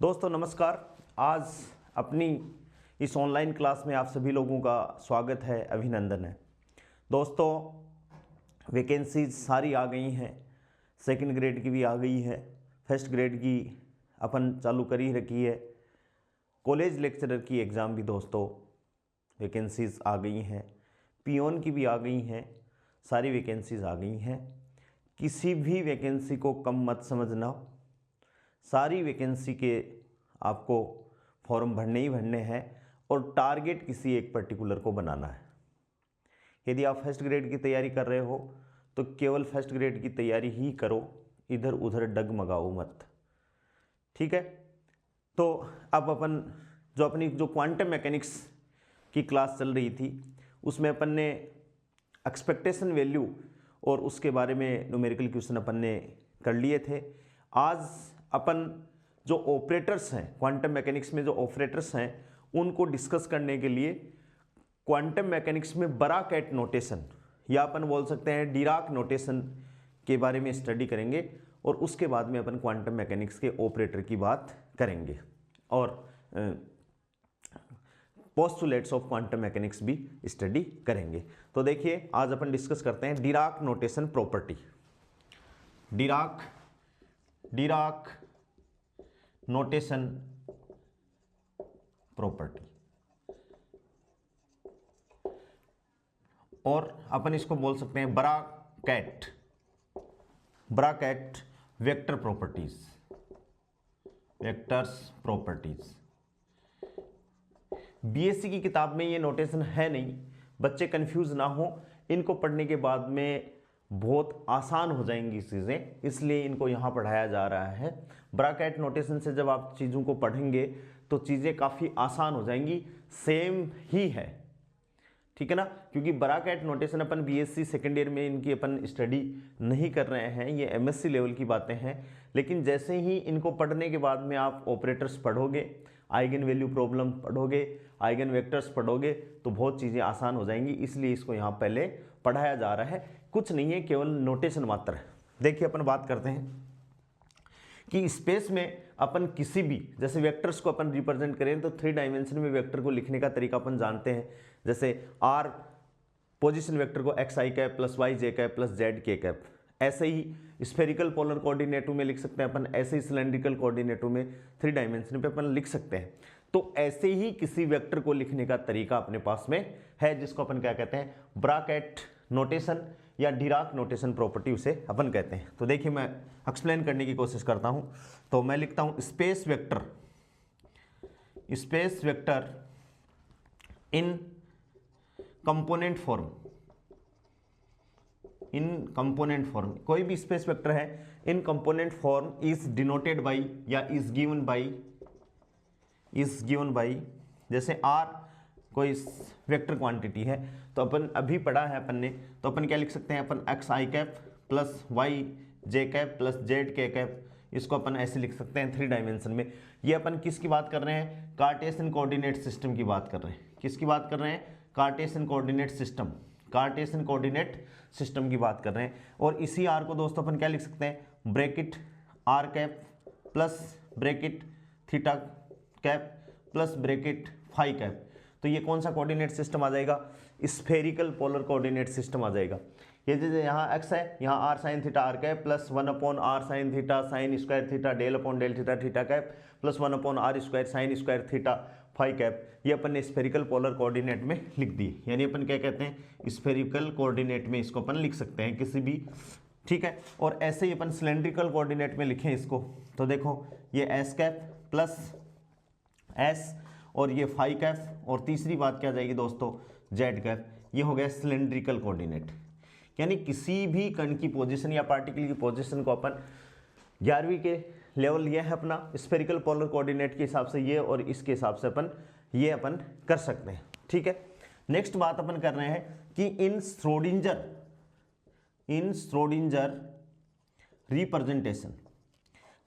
दोस्तों नमस्कार। आज अपनी इस ऑनलाइन क्लास में आप सभी लोगों का स्वागत है, अभिनंदन है। दोस्तों वैकेंसीज सारी आ गई हैं, सेकंड ग्रेड की भी आ गई है, फर्स्ट ग्रेड की अपन चालू कर ही रखी है, कॉलेज लेक्चरर की एग्ज़ाम भी दोस्तों वैकेंसीज आ गई हैं, पियोन की भी आ गई हैं, सारी वैकेंसीज आ गई हैं। किसी भी वैकेंसी को कम मत समझना, सारी वैकेंसी के आपको फॉर्म भरने ही भरने हैं और टारगेट किसी एक पर्टिकुलर को बनाना है। यदि आप फर्स्ट ग्रेड की तैयारी कर रहे हो तो केवल फर्स्ट ग्रेड की तैयारी ही करो, इधर उधर डगमगाओ मत, ठीक है। तो अब अपन अपनी क्वांटम मैकेनिक्स की क्लास चल रही थी उसमें अपन ने एक्सपेक्टेशन वैल्यू और उसके बारे में न्यूमेरिकल क्वेश्चन अपन ने कर लिए थे। आज अपन जो ऑपरेटर्स हैं क्वांटम मैकेनिक्स में, जो ऑपरेटर्स हैं उनको डिस्कस करने के लिए क्वांटम मैकेनिक्स में बराकैट नोटेशन या अपन बोल सकते हैं डिराक नोटेशन के बारे में स्टडी करेंगे और उसके बाद में अपन क्वांटम मैकेनिक्स के ऑपरेटर की बात करेंगे और पोस्टुलेट्स ऑफ क्वांटम मैकेनिक्स भी स्टडी करेंगे। तो देखिए आज अपन डिस्कस करते हैं Dirac notation property. Dirac notation property, और अपन इसको बोल सकते हैं बराकैट वेक्टर प्रॉपर्टीज। बीएससी की किताब में ये नोटेशन है नहीं, बच्चे कंफ्यूज ना हो, इनको पढ़ने के बाद में बहुत आसान हो जाएंगी चीज़ें, इसलिए इनको यहाँ पढ़ाया जा रहा है। ब्रैकेट नोटेशन से जब आप चीज़ों को पढ़ेंगे तो चीज़ें काफ़ी आसान हो जाएंगी, सेम ही है, ठीक है ना। क्योंकि ब्रैकेट नोटेशन अपन बीएससी सेकेंड ईयर में इनकी अपन स्टडी नहीं कर रहे हैं, ये एमएससी लेवल की बातें हैं। लेकिन जैसे ही इनको पढ़ने के बाद में आप ऑपरेटर्स पढ़ोगे, आइगन वैल्यू प्रॉब्लम पढ़ोगे, आइगन वेक्टर्स पढ़ोगे तो बहुत चीज़ें आसान हो जाएंगी, इसलिए इसको यहाँ पहले पढ़ाया जा रहा है। कुछ नहीं है, केवल नोटेशन मात्र है। देखिए अपन बात करते हैं कि स्पेस में अपन किसी भी जैसे वेक्टर्स को अपन रिप्रेजेंट करें तो 3 डायमेंशन में वेक्टर को लिखने का तरीका अपन जानते हैं। जैसे आर पोजीशन वेक्टर को एक्स आई कैप प्लस वाई जे कैप प्लस जेड के कैप, ऐसे ही स्फेरिकल पोलर कोऑर्डिनेटों में लिख सकते हैं अपन, ऐसे ही सिलेंड्रिकल कोऑर्डिनेटों में 3 डायमेंशन पे अपन लिख सकते हैं। तो ऐसे ही किसी वेक्टर को लिखने का तरीका अपने पास में है जिसको अपन क्या कहते हैं, ब्रैकेट नोटेशन या डिराक नोटेशन प्रॉपर्टी उसे अपन कहते हैं। तो देखिए मैं एक्सप्लेन करने की कोशिश करता हूं। तो मैं लिखता हूं space vector in component form, कोई भी स्पेस वेक्टर है in component form is denoted by या इज गिवन बाई, जैसे आर कोई वेक्टर क्वांटिटी है तो अपन अभी पढ़ा है अपन ने, तो अपन क्या लिख सकते हैं, अपन एक्स आई कैप प्लस वाई जे कैप प्लस जेड के कैप, इसको अपन ऐसे लिख सकते हैं 3 डायमेंशन में। ये अपन किसकी बात कर रहे हैं, कार्टेशियन कोऑर्डिनेट सिस्टम की बात कर रहे हैं। किसकी बात कर रहे हैं, कार्टेशियन कोऑर्डिनेट सिस्टम की बात कर रहे हैं। और इसी आर को दोस्तों अपन क्या लिख सकते हैं, bracket R cap plus bracket theta cap plus bracket phi cap. तो ये कौन सा कोऑर्डिनेट सिस्टम आ जाएगा, स्फेरिकल पोलर कोऑर्डिनेट सिस्टम आ जाएगा। ये जैसे यहाँ एक्स है, यहाँ R sine theta R cap plus 1/r sine theta sine square theta del upon del theta theta cap plus 1/r square sine square theta phi cap, ये अपन ने स्फेरिकल पोलर कोऑर्डिनेट में लिख दी। यानी अपन क्या कहते हैं, स्फेरिकल कोऑर्डिनेट में इसको अपन लिख सकते हैं किसी भी, ठीक है। और ऐसे ही अपन सिलेंड्रिकल कोऑर्डिनेट में लिखें इसको, तो देखो ये एस कैप प्लस एस और ये फाई कैप, और तीसरी बात क्या जाएगी दोस्तों, जेड कैप। ये हो गया सिलेंड्रिकल कोऑर्डिनेट। यानी किसी भी कण की पोजीशन या पार्टिकल की पोजीशन को अपन 11वीं के लेवल ये है अपना स्फेरिकल पोलर कोऑर्डिनेट के हिसाब से ये, और इसके हिसाब से अपन कर सकते हैं, ठीक है। नेक्स्ट बात अपन कर रहे हैं कि इन श्रोडिंजर रिप्रेजेंटेशन,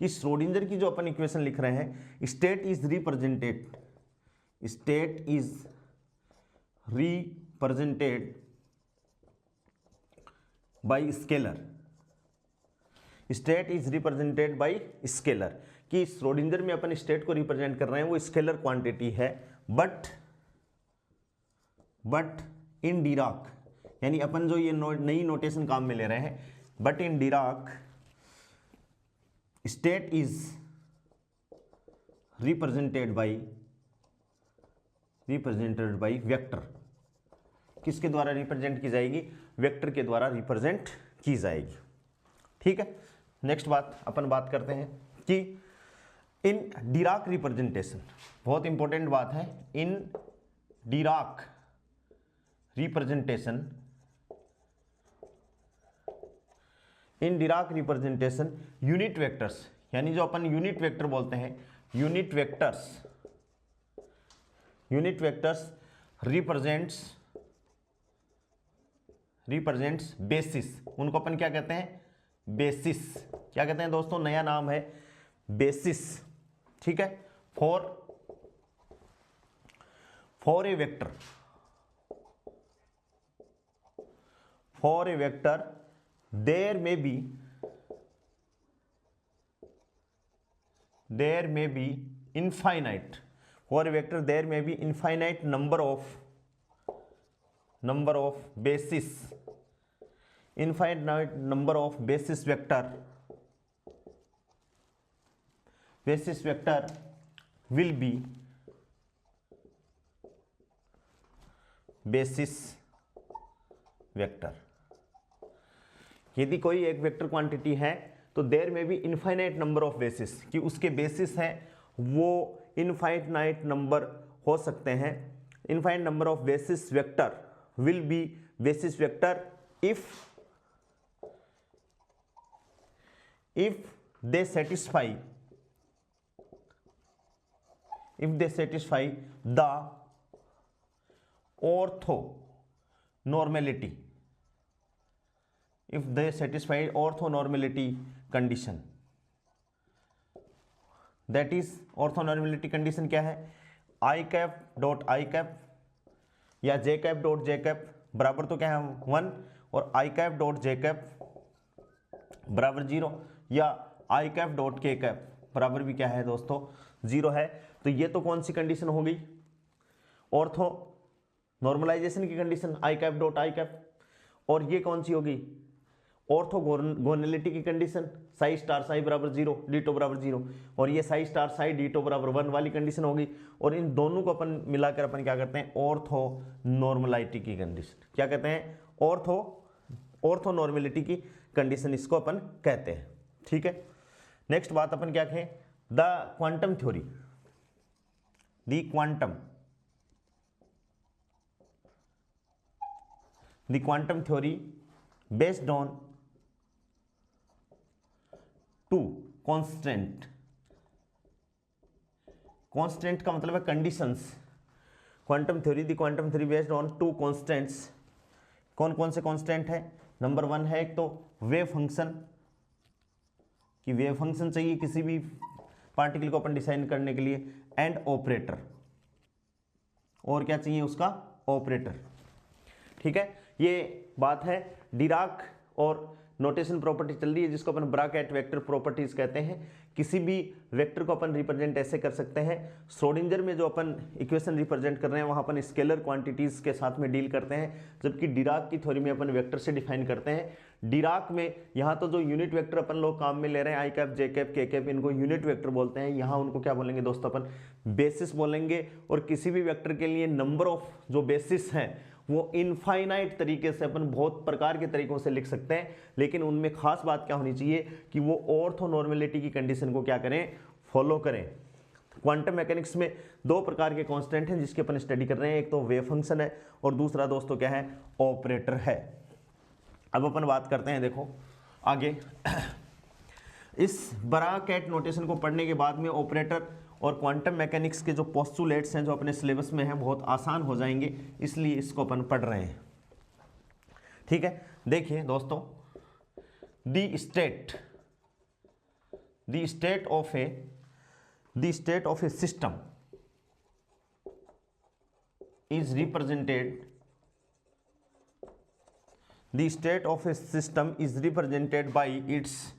कि श्रोडिंजर की जो अपन इक्वेशन लिख रहे हैं, state is represented by scalar, state is represented by scalar. कि श्रोडिंगर में अपन स्टेट को रिप्रेजेंट कर रहे हैं वो स्केलर क्वांटिटी है, बट इन डिराक, यानी अपन जो ये नई नोटेशन काम में ले रहे हैं, but in Dirac state is represented by vector. किसके द्वारा रिप्रेजेंट की जाएगी? वेक्टर के द्वारा रिप्रेजेंट की जाएगी। ठीक है, नेक्स्ट बात अपन बात करते हैं कि इन डिराक रिप्रेजेंटेशन, बहुत इंपॉर्टेंट बात है, इन डिराक रिप्रेजेंटेशन यूनिट वेक्टर्स, यानी जो अपन यूनिट वेक्टर बोलते हैं, यूनिट वेक्टर्स रिप्रेजेंट्स बेसिस, उनको अपन क्या कहते हैं? बेसिस। क्या कहते हैं दोस्तों? नया नाम है बेसिस। ठीक है, for a vector there may be infinite, for a vector there may be infinite number of basis, infinite number of basis vector will be basis vector। यदि कोई एक वेक्टर क्वांटिटी है तो देयर में भी इनफाइनाइट नंबर ऑफ बेसिस, कि उसके basis हैं वो इनफाइनाइट नंबर हो सकते हैं। Infinite number of basis vector will be basis vector if they satisfy the ortho normality, if they satisfy orthonormality condition। that is orthonormality condition क्या है? i cap dot i cap या j cap dot j cap बराबर तो क्या है 1, और i cap dot j cap बराबर 0, या i cap dot k cap बराबर भी क्या है दोस्तों? 0 है। तो ये तो कौन सी कंडीशन हो गई? ऑर्थो नॉर्मलाइजेशन की condition, i cap dot i cap। और ये कौन सी होगी? ऑर्थोगोनैलिटी की कंडीशन, साई स्टार साई बराबर 0, डीटो बराबर 0, और ये साई स्टार साई डीटो बराबर 1 वाली कंडीशन होगी। और इन दोनों को अपन मिलाकर अपन क्या करते हैं? ऑर्थो नॉर्मलिटी की कंडीशन। क्या कहते हैं? ऑर्थो नॉर्मलिटी की कंडीशन इसको अपन कहते हैं। ठीक है, नेक्स्ट बात अपन क्या कहें? The quantum theory, based on two constant का मतलब है conditions. Quantum theory based on 2 constants. कौन कौन से कांस्टेंट है? नंबर 1 है एक तो वेव फंक्शन, कि वेव फंक्शन चाहिए किसी भी पार्टिकल को अपन डिसाइन करने के लिए, एंड ऑपरेटर, और क्या चाहिए उसका? ऑपरेटर। ठीक है, ये बात है। डिराक और नोटेशन प्रॉपर्टी चल रही है जिसको अपन ब्रैकेट वेक्टर प्रॉपर्टीज कहते हैं। किसी भी वेक्टर को अपन रिप्रेजेंट ऐसे कर सकते हैं। श्रोडिंगर में जो अपन इक्वेशन रिप्रेजेंट कर रहे हैं वहां अपन स्केलर क्वांटिटीज के साथ में डील करते हैं, जबकि डिराक की थ्योरी में अपन वेक्टर से डिफाइन करते हैं। डिराक में यहाँ तो जो यूनिट वेक्टर अपन लोग काम में ले रहे हैं, आई कैप जे कैप के कैप, इनको यूनिट वेक्टर बोलते हैं। यहाँ उनको क्या बोलेंगे दोस्तों? अपन बेसिस बोलेंगे। और किसी भी वेक्टर के लिए नंबर ऑफ जो बेसिस हैं वो इनफाइनाइट तरीके से अपन बहुत प्रकार के तरीकों से लिख सकते हैं, लेकिन उनमें खास बात क्या होनी चाहिए कि वो ऑर्थोनॉर्मेलिटी की कंडीशन को क्या करें? फॉलो करें। क्वांटम मैकेनिक्स में 2 प्रकार के कांस्टेंट हैं जिसकी अपन स्टडी कर रहे हैं, एक तो वेव फंक्शन है और दूसरा दोस्तों क्या है? ऑपरेटर है। अब अपन बात करते हैं, देखो आगे इस ब्रैकेट नोटेशन को पढ़ने के बाद में ऑपरेटर और क्वांटम मैकेनिक्स के जो पोस्टुलेट्स हैं जो अपने सिलेबस में हैं बहुत आसान हो जाएंगे, इसलिए इसको अपन पढ़ रहे हैं। ठीक है, देखिए दोस्तों, the state of A system is represented by it's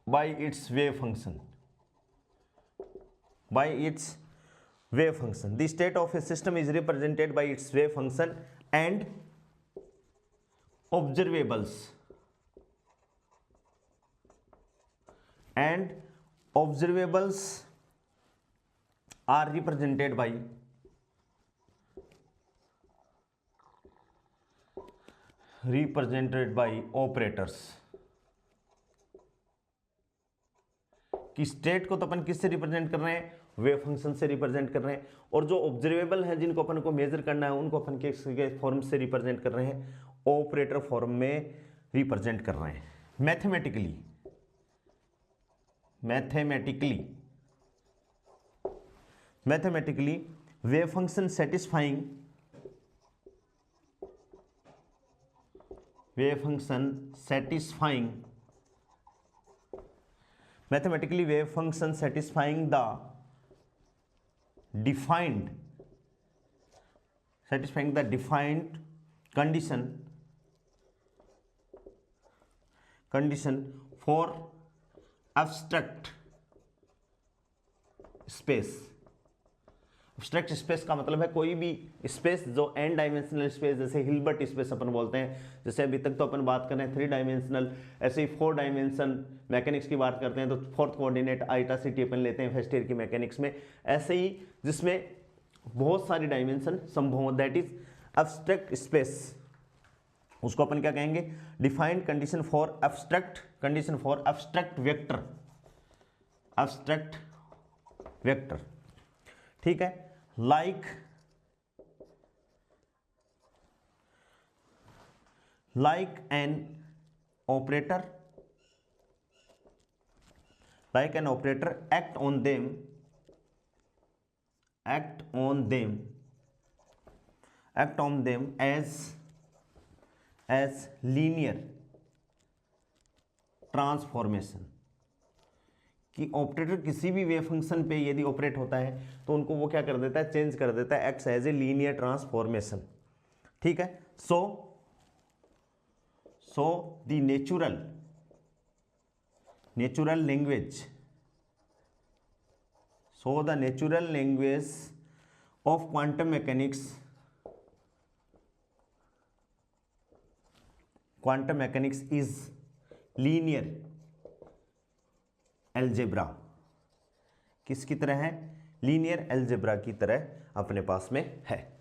by it's wave function, bye it's wave function. The state of a system is represented by its wave function and observables are represented by operators. कि state को तो अपन किससे represent कर रहे हैं, wave function से represent कर रहे हैं, और जो ऑब्जर्वेबल है जिनको अपन को मेजर करना है उनको अपन किसके फॉर्म से रिप्रेजेंट कर रहे हैं, ऑपरेटर फॉर्म में रिप्रेजेंट कर रहे हैं. Mathematically wave function satisfying mathematically wave function satisfying the defined condition for abstract space. Abstract space का मतलब है कोई भी स्पेस जो एन डायमेंशनल स्पेस, जैसे हिल्बर्ट स्पेस अपन बोलते हैं, जैसे अभी तक तो अपन बात कर रहे हैं 3 डायमेंशनल, ऐसे ही 4 डायमेंशन मैकेनिक्स की बात करते हैं तो 4th कोऑर्डिनेट आइटा सिटी अपन लेते हैं फर्स्ट ईयर की मैकेनिक्स में. ऐसे ही जिसमें बहुत सारी डायमेंशन संभव हो, दैट इज एब्स्ट्रैक्ट स्पेस, उसको अपन क्या कहेंगे, defined condition for abstract vector. ठीक है, like an operator act on them as linear transformation. कि ऑपरेटर किसी भी वेव फंक्शन पे यदि ऑपरेट होता है तो उनको वो क्या कर देता है, चेंज कर देता है, acts as a linear transformation. ठीक है, so the natural language of quantum mechanics is linear algebra. किसकी तरह है, लीनियर एल्जेब्रा की तरह अपने पास में है.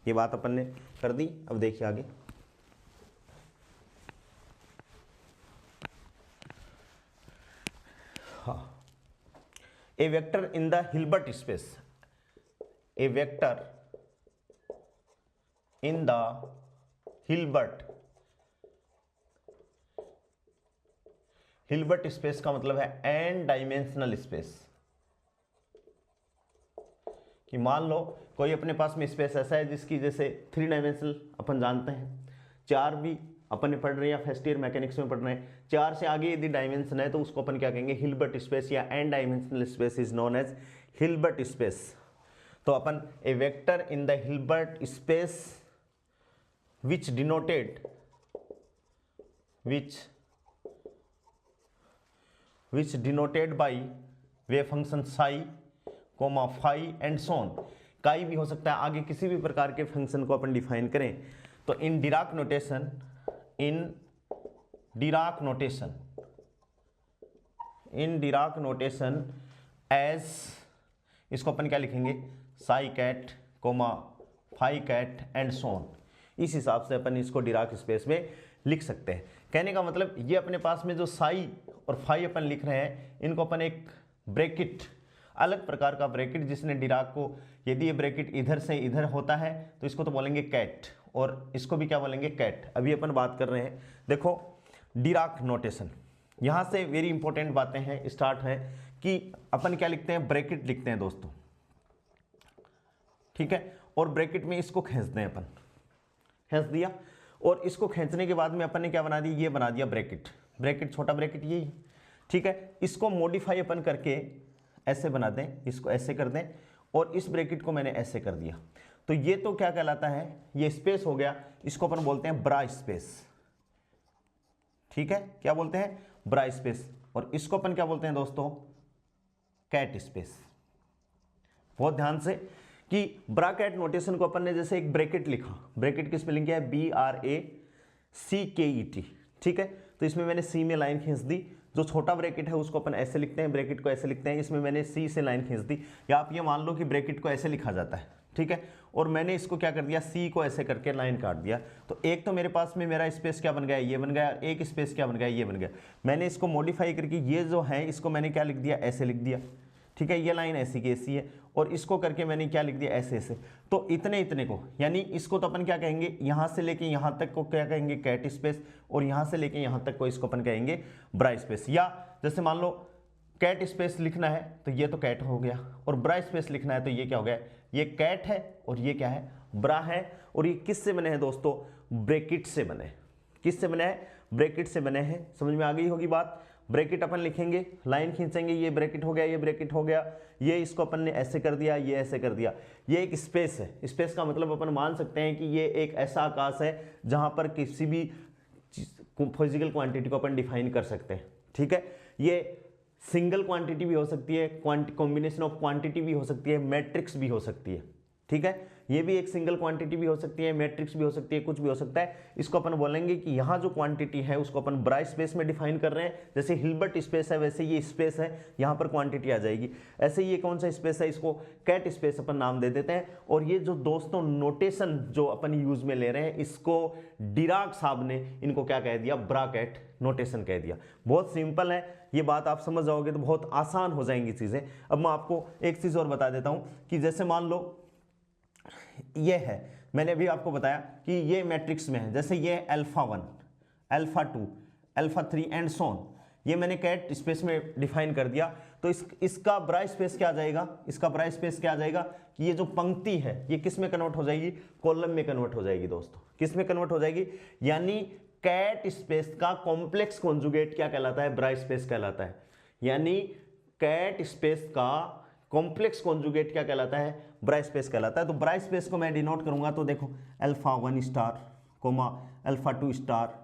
ये बात अपन ने कर दी. अब देखिए आगे, हाँ, a vector in the Hilbert space का मतलब है एन डायमेंशनल स्पेस. कि मान लो कोई अपने पास में स्पेस ऐसा है जिसकी जैसे 3 डायमेंशनल अपन जानते हैं, 4 भी अपन ने पढ़ रहे हैं या फर्स्ट ईयर मैकेनिक्स में पढ़ रहे हैं, 4 से आगे यदि डायमेंशन है तो उसको अपन क्या कहेंगे, हिल्बर्ट स्पेस या n dimensional space is known as Hilbert space. तो अपन a vector in the Hilbert space which denoted by wave function psi comma phi and so on. काई भी हो सकता है, आगे किसी भी प्रकार के फंक्शन को अपन डिफाइन करें तो इन डिराक नोटेशन एज, इसको अपन क्या लिखेंगे, psi ket comma phi ket and so on. इस हिसाब से अपन इसको डिराक स्पेस में लिख सकते हैं. कहने का मतलब ये अपने पास में जो साई और फाई अपन लिख रहे हैं इनको अपन एक ब्रैकेट, अलग प्रकार का ब्रैकेट जिसने डिराक को, यदि ये ब्रैकेट इधर से इधर होता है तो इसको तो बोलेंगे कैट, और इसको भी क्या बोलेंगे, कैट. अभी अपन बात कर रहे हैं, देखो डिराक नोटेशन, यहाँ से वेरी इंपॉर्टेंट बातें हैं स्टार्ट है कि अपन क्या लिखते हैं, ब्रैकेट लिखते हैं दोस्तों. ठीक है, और ब्रैकेट में इसको खींचते हैं अपन, खींच दिया, और इसको खींचने के बाद में अपन ने क्या बना दिया, ये बना दिया ब्रैकेट, छोटा ब्रैकेट यही. ठीक है, इसको मॉडिफाई अपन करके ऐसे बना दें, इसको ऐसे कर दें, और इस ब्रैकेट को मैंने ऐसे कर दिया. तो ये तो क्या कहलाता है, ये स्पेस हो गया, इसको अपन बोलते हैं ब्रा स्पेस. ठीक है, क्या बोलते हैं, ब्रा स्पेस. और इसको अपन क्या बोलते हैं दोस्तों, कैट स्पेस। बहुत ध्यान से कि ब्रैकेट नोटेशन को अपन ने जैसे एक ब्रैकेट लिखा, ब्रैकेट की स्पेलिंग क्या है, BRACKET, ठीक है। तो इसमें मैंने सी में लाइन खींच दी, जो छोटा ब्रैकेट है उसको अपन ऐसे लिखते हैं, ब्रैकेट को ऐसे लिखते हैं, इसमें मैंने सी से लाइन खींच दी, या आप ये मान लो कि ब्रैकेट को ऐसे लिखा जाता है, ठीक है, और मैंने इसको क्या कर दिया, सी को ऐसे करके लाइन काट दिया। तो एक तो मेरे पास में मेरा स्पेस क्या बन गया, ये बन गया, एक स्पेस क्या बन गया, ये बन गया। मैंने इसको मॉडिफाई करके ये जो है इसको मैंने क्या लिख दिया, ऐसे लिख दिया, ठीक है, ये लाइन ऐसी की ऐसी है, और इसको करके मैंने क्या लिख दिया, ऐसे ऐसे। तो इतने इतने को, यानी इसको तो अपन क्या कहेंगे, यहाँ से लेके यहाँ तक को क्या कहेंगे, कैट स्पेस, और यहाँ से लेके यहाँ तक को इसको अपन कहेंगे ब्रा स्पेस। या जैसे मान लो कैट स्पेस लिखना है तो ये तो कैट हो गया, और ब्रा स्पेस लिखना है तो ये क्या हो गया, ये कैट है और ये क्या है, ब्रा है। और ये किससे बने हैं दोस्तों, ब्रैकेट से बने। किससे बने हैं, ब्रैकेट से बने हैं। समझ में आ गई होगी बात। ब्रैकेट अपन लिखेंगे, लाइन खींचेंगे, ये ब्रैकेट हो गया, ये ब्रैकेट हो गया, ये इसको अपन ने ऐसे कर दिया, ये ऐसे कर दिया। ये एक स्पेस है। स्पेस का मतलब अपन मान सकते हैं कि ये एक ऐसा आकाश है जहां पर किसी भी फिजिकल क्वांटिटी को अपन डिफाइन कर सकते हैं, ठीक है। ये सिंगल क्वांटिटी भी हो सकती है, कॉम्बिनेशन ऑफ क्वांटिटी भी हो सकती है, मैट्रिक्स भी हो सकती है, ठीक है। ये भी एक सिंगल क्वांटिटी भी हो सकती है, मैट्रिक्स भी हो सकती है, कुछ भी हो सकता है। इसको अपन बोलेंगे कि यहाँ जो क्वांटिटी है उसको अपन ब्रा स्पेस में डिफाइन कर रहे हैं। जैसे हिल्बर्ट स्पेस है वैसे ये स्पेस है, यहाँ पर क्वांटिटी आ जाएगी। ऐसे ये कौन सा स्पेस है, इसको कैट स्पेस अपन नाम दे देते हैं। और ये जो दोस्तों नोटेशन जो अपन यूज में ले रहे हैं, इसको डिराक साहब ने इनको क्या कह दिया, ब्रैकेट नोटेशन कह दिया। बहुत सिंपल है, ये बात आप समझ जाओगे तो बहुत आसान हो जाएंगी चीजें। अब मैं आपको एक चीज और बता देता हूं कि जैसे मान लो ये है, मैंने अभी आपको बताया कि ये मैट्रिक्स में है, जैसे ये अल्फा 1, अल्फा 2, अल्फा 3 एंड सोन, ये मैंने कैट स्पेस में डिफाइन कर दिया। तो इसका ब्रा स्पेस क्या आ जाएगा, इसका ब्रा स्पेस क्या आ जाएगा कि ये जो पंक्ति है ये किस में कन्वर्ट हो जाएगी, कॉलम में कन्वर्ट हो जाएगी दोस्तों। किस में कन्वर्ट हो जाएगी, यानी कैट स्पेस का कॉम्प्लेक्स कॉन्जुगेट क्या कहलाता है, ब्रा स्पेस कहलाता है। यानी कैट स्पेस का कॉम्प्लेक्स कॉन्जुगेट क्या कहलाता है, ब्रा स्पेस कहलाता है। तो ब्रा स्पेस को मैं डिनोट करूंगा तो देखो alpha 1 star comma alpha 2 star,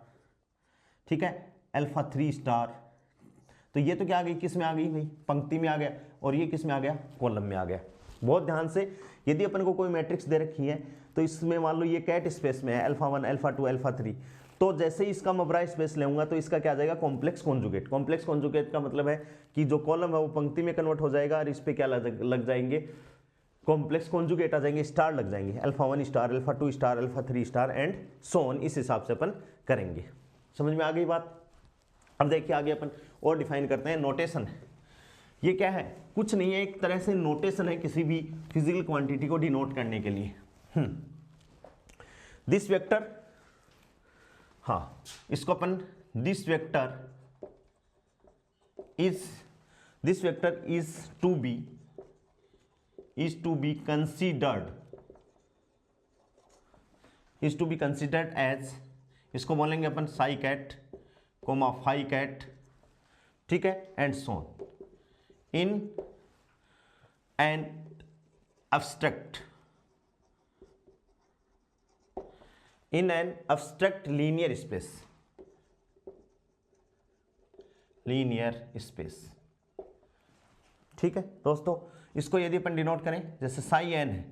ठीक है, अल्फा 3 स्टार। तो ये तो क्या आ गई, किस में आ गई भाई, पंक्ति में आ गया, और ये किस में आ गया, कॉलम में आ गया। बहुत ध्यान से, यदि अपन को कोई मैट्रिक्स दे रखी है तो इसमें मान लो ये कैट स्पेस में है, अल्फा 1, अल्फा 2, अल्फा 3, तो जैसे ही इसका मैं ब्रा स्पेस लेऊंगा तो इसका क्या आ जाएगा, कॉम्प्लेक्स कॉन्जुगेट। कॉम्प्लेक्स कॉन्जुगेट का मतलब है कि जो कॉलम है वो पंक्ति में कन्वर्ट हो जाएगा, और इस पे क्या लग जाएंगे, कॉम्प्लेक्स कॉन्जुगेट आ जाएंगे, स्टार लग जाएंगे, alpha 1 star, alpha 2 star, alpha 3 star and so on. इस हिसाब से अपन करेंगे। समझ में आ गई बात। अब देखिए आगे अपन और डिफाइन करते हैं, नोटेशन। ये क्या है, कुछ नहीं है, एक तरह से नोटेशन है किसी भी फिजिकल क्वांटिटी को डिनोट करने के लिए। दिस वेक्टर, हाँ इसको अपन this vector is to be considered as, इसको बोलेंगे अपन psi ket comma phi ket, ठीक है, and so on in an abstract linear space, ठीक है दोस्तों। इसको यदि अपन डिनोट करें, जैसे साई एन है,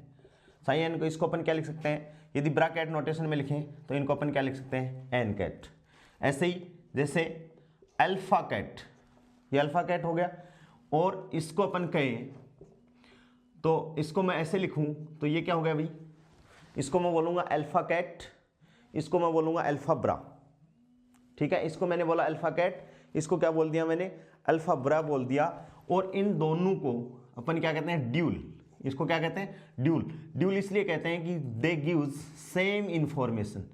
साई एन को इसको अपन क्या लिख सकते हैं, यदि ब्रैकेट नोटेशन में लिखें तो इनको अपन क्या लिख सकते हैं, एन कैट। ऐसे ही जैसे अल्फा कैट, ये अल्फा कैट हो गया, और इसको अपन कहें तो इसको मैं ऐसे लिखूं तो ये क्या हो गया भाई, इसको मैं बोलूंगा अल्फा कैट, इसको मैं बोलूंगा अल्फा ब्रा, ठीक है। इसको मैंने बोला अल्फा कैट, इसको क्या बोल दिया मैंने, अल्फा ब्रा बोल दिया। और इन दोनों को अपन क्या कहते हैं, ड्यूल। इसको क्या कहते हैं, ड्यूल इसलिए कहते हैं कि दे गिव्स सेम इंफॉर्मेशन।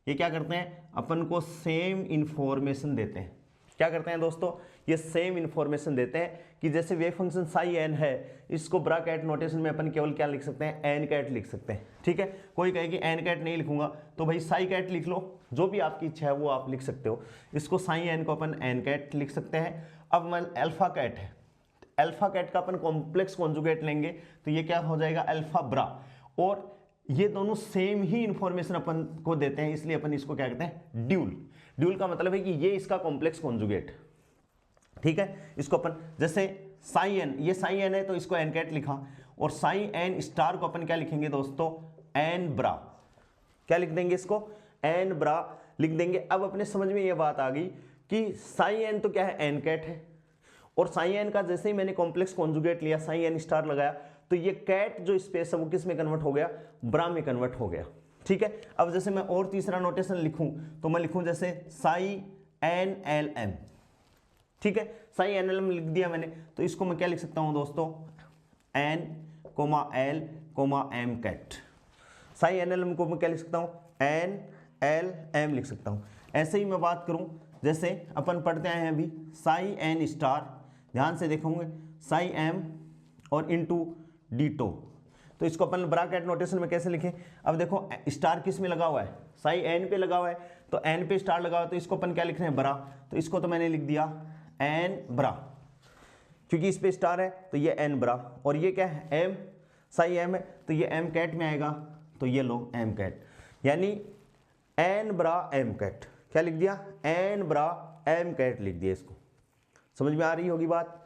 ये क्या करते हैं, अपन को सेम इंफॉर्मेशन देते हैं। क्या करते हैं दोस्तों, ये सेम इंफॉर्मेशन देते हैं कि जैसे वेव फंक्शन साई एन है, इसको ब्रैकेट नोटेशन में अपन केवल क्या लिख सकते हैं, एन कैट लिख सकते हैं, ठीक है। कोई कहे कि एन कैट नहीं लिखूंगा तो भाई साई कैट लिख लो, जो भी आपकी इच्छा है वो आप लिख सकते हो। इसको साई एन को अपन एन कैट लिख सकते हैं। अब मन अल्फा कैट है, अल्फा कैट का अपन कॉम्प्लेक्स कॉन्जुगेट लेंगे तो ये क्या हो जाएगा, अल्फा ब्रा। और ये दोनों सेम ही इंफॉर्मेशन अपन को देते हैं, इसलिए अपन इसको क्या कहते हैं, ड्यूल। ड्यूल का मतलब है कि ये इसका कॉम्प्लेक्स कॉन्जुगेट, ठीक है। इसको अपन जैसे साई एन, ये साई एन है तो इसको एन कैट लिखा, और साई एन स्टार को अपन क्या लिखेंगे दोस्तों, एन ब्रा। क्या लिख देंगे इसको, एन ब्रा लिख देंगे। अब अपने समझ में ये बात आ गई कि साई एन तो क्या है, एन कैट है, और साई एन का जैसे ही मैंने कॉम्प्लेक्स कॉन्जुगेट लिया, साई एन स्टार लगाया, तो ये कैट जो स्पेस है वो किस में कन्वर्ट हो गया, ब्रा में कन्वर्ट हो गया। ठीक है। अब जैसे मैं और तीसरा नोटेशन लिखूं तो मैं लिखूं जैसे साई एन एल एम। ठीक है, साई एन एल एम लिख दिया मैंने, तो इसको मैं क्या लिख सकता हूं दोस्तों, N comma L comma M ket. Psi N L M को मैं क्या लिख सकता हूं, एन एल एम लिख सकता हूं। ऐसे ही मैं बात करूं, जैसे अपन पढ़ते आए हैं अभी साई एन स्टार, ध्यान से देखोगे साई एम और इनटू डीटो, तो इसको अपन ब्रैकेट नोटेशन में कैसे लिखें। अब देखो स्टार किस में लगा हुआ है, साई एन पे लगा हुआ है, तो एन पे स्टार लगा हुआ है, तो इसको अपन क्या लिख रहे हैं, ब्रा। तो इसको तो मैंने लिख दिया एन ब्रा, क्योंकि इस पे स्टार है तो ये एन ब्रा, और ये क्या है, एम, साई एम है तो ये एम कैट में आएगा, तो ये लो एम कैट, यानी एन ब्रा एम कैट। क्या लिख दिया, एन ब्रा एम कैट लिख दिया। इसको समझ में आ रही होगी बात,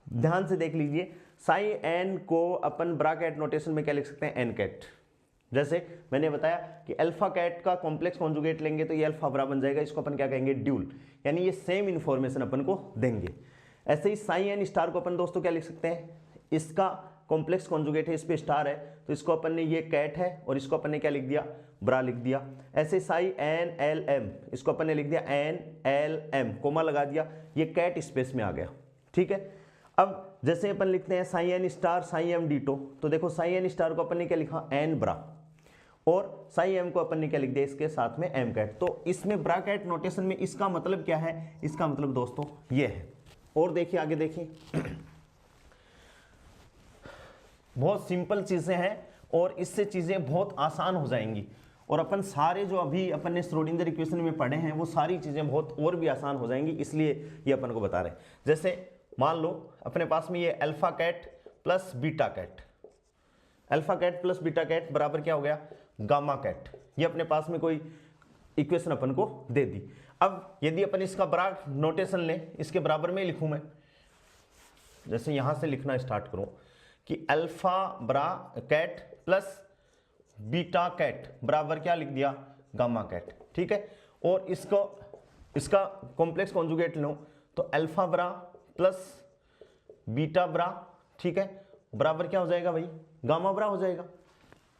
ध्यान से देख लीजिए। साई एन को अपन ब्रैकेट नोटेशन में क्या लिख सकते हैं, एन कैट। जैसे मैंने बताया कि अल्फा कैट का कॉम्प्लेक्स कॉन्जुगेट लेंगे तो ये अल्फा ब्रा बन जाएगा, इसको अपन क्या कहेंगे, ड्यूल, यानी ये सेम इन्फॉर्मेशन अपन को देंगे। ऐसे ही साई एन स्टार को अपन दोस्तों क्या लिख सकते हैं, इसका कॉम्प्लेक्स कॉन्जुगेट है, इस पे स्टार है, तो इसको अपन ने, ये कैट है और इसको अपन ने क्या लिख दिया, ब्रा लिख दिया। ऐसे साई एन एल एम, इसको अपन ने लिख दिया एन एल एम, कोमा लगा दिया, ये कैट स्पेस में आ गया। ठीक है। अब जैसे अपन लिखते हैं psi N star psi M ditto, तो देखो साई एन स्टार को अपन ने क्या लिखा, एन ब्रा, और साई एम को अपन ने क्या लिख दिया, इसके साथ में एम कैट। तो इसमें ब्रैकेट नोटेशन में इसका मतलब क्या है, इसका मतलब दोस्तों ये है। और देखिए आगे देखिए, बहुत सिंपल चीजें हैं और इससे चीजें बहुत आसान हो जाएंगी, और अपन सारे जो अभी अपन ने श्रोडिंगर इक्वेशन में पढ़े हैं वो सारी चीजें बहुत और भी आसान हो जाएंगी, इसलिए ये अपन को बता रहे हैं। जैसे मान लो अपने पास में ये alpha ket plus beta cat, alpha ket plus beta ket बराबर क्या हो गया, गामा कैट। ये अपने पास में कोई इक्वेशन अपन को दे दी। अब यदि अपन इसका बड़ा नोटेशन लें, इसके बराबर में लिखूं मैं, जैसे यहां से लिखना स्टार्ट करूं कि अल्फा ब्रा कैट प्लस बीटा कैट बराबर क्या लिख दिया, गामा कैट। ठीक है। और इसका कॉम्प्लेक्स कॉन्जुगेट लो तो अल्फा ब्रा प्लस बीटा ब्रा, ठीक है, बराबर क्या हो जाएगा भाई, गामा ब्रा हो जाएगा,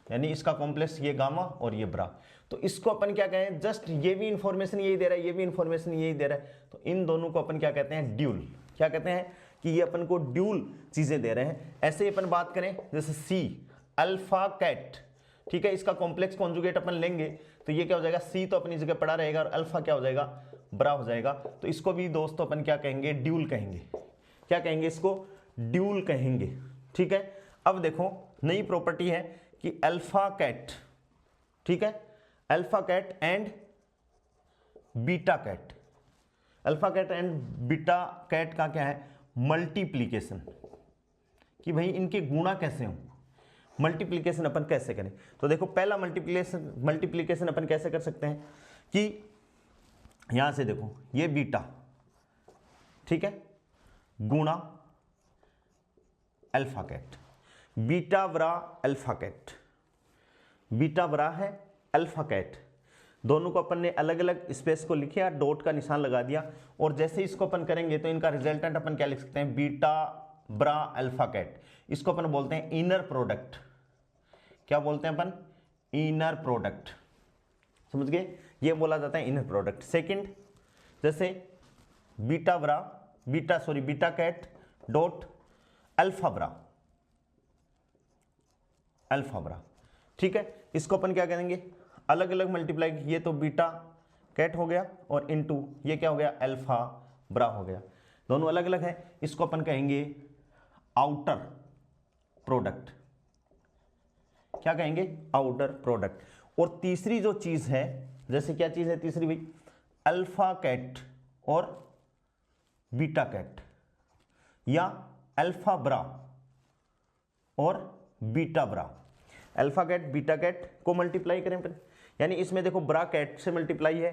यानी इसका कॉम्प्लेक्स ये गामा और ये ब्रा। तो इसको अपन क्या कहें, जस्ट ये भी इंफॉर्मेशन यही दे रहा है, ये भी इंफॉर्मेशन यही दे रहा है, तो इन दोनों को अपन क्या कहते हैं, ड्यूल। क्या कहते हैं कि ये अपन को ड्यूल चीजें दे रहे हैं। ऐसे ही अपन बात करें जैसे सी अल्फा कैट, ठीक है, इसका कॉम्प्लेक्स कॉन्जुगेट अपन लेंगे तो ये क्या हो जाएगा, सी तो अपनी जगह पड़ा रहेगा और अल्फा क्या हो जाएगा, ब्रा हो जाएगा। तो इसको भी दोस्तों अपन क्या कहेंगे, ड्यूल कहेंगे। क्या कहेंगे, इसको ड्यूल कहेंगे। ठीक है। अब देखो नई प्रॉपर्टी है कि अल्फा कैट, ठीक है, alpha cat and beta cat, alpha cat and beta cat का क्या है, मल्टीप्लीकेशन, कि भाई इनके गुणा कैसे हो, मल्टीप्लीकेशन अपन कैसे करें। तो देखो पहला मल्टीप्लीकेशन अपन कैसे कर सकते हैं कि यहां से देखो ये बीटा, ठीक है, गुणा अल्फा कैट, बीटा ब्रा अल्फा कैट, बीटा ब्रा है अल्फा कैट, दोनों को अपन ने अलग अलग स्पेस को लिखा, डॉट का निशान लगा दिया, और जैसे इसको अपन करेंगे तो इनका रिजल्टेंट अपन क्या लिख सकते हैं, बीटा ब्रा अल्फा कैट। इसको अपन बोलते हैं इनर प्रोडक्ट। क्या बोलते हैं अपन, इनर प्रोडक्ट, समझ गए, ये बोला जाता है इनर प्रोडक्ट। सेकंड जैसे बीटा कैट डॉट अल्फा ब्रा, अल्फा ब्रा, ठीक है, इसको अपन क्या करेंगे, अलग अलग मल्टीप्लाई, ये तो बीटा कैट हो गया और इनटू ये क्या हो गया, अल्फा ब्रा हो गया, दोनों अलग अलग है, इसको अपन कहेंगे आउटर प्रोडक्ट। क्या कहेंगे, आउटर प्रोडक्ट। और तीसरी जो चीज है, जैसे क्या चीज है तीसरी भाई, अल्फा कैट और बीटा कैट, या अल्फा ब्रा और बीटा ब्रा, अल्फा कैट बीटा कैट को मल्टीप्लाई करें अपन, यानी इसमें देखो ब्रा कैट से मल्टीप्लाई है,